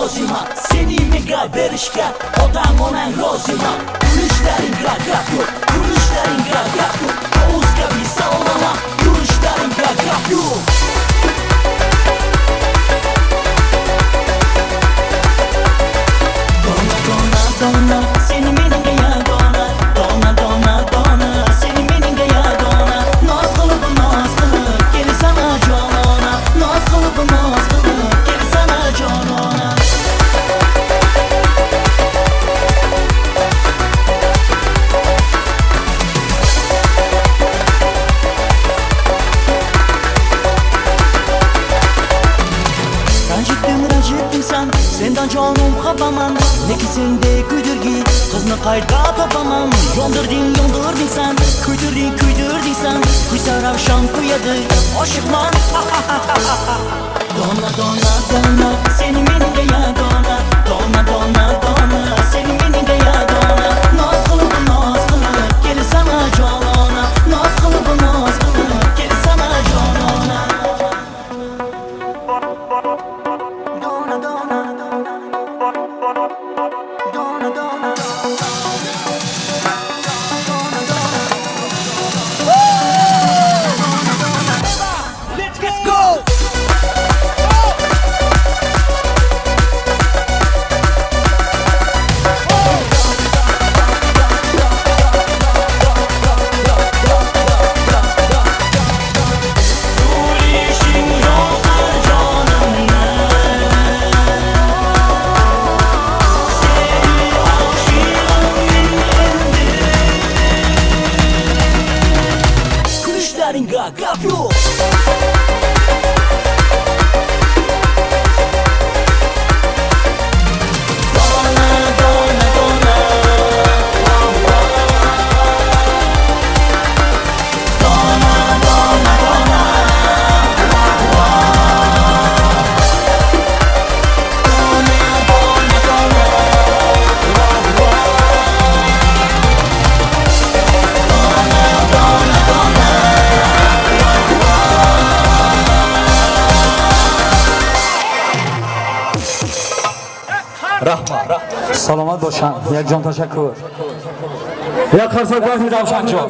rozima. Seni mega berishga odam onang rozima. Yurishlaring gap yo'q, yurishlaring gap yo'q. O'zga bir sallama, yurishlaring gap yo'q. Dona, seni menga yagona. Dona, seni menga yagona. Noz qilib, kelsana jonona. Noz qilib, kelsana jonona. Ranjitding sen, sendan jonim xafaman. Lekin sendek kuydirgi qizni qayerda topaman? Yondirding sen, kuydirding sen. Kuysa ravshan kuyadi, oshiqman. Dona, seni menga yagona. Dona, seni menga yagona. Noz qilib, kelsana jonona. Noz qilib, kelsana jonona. Gap yo'q. Rahmat. Salomat boşan. Yakjon teşekkür. Ya qarsak vaqt Ravshanjon.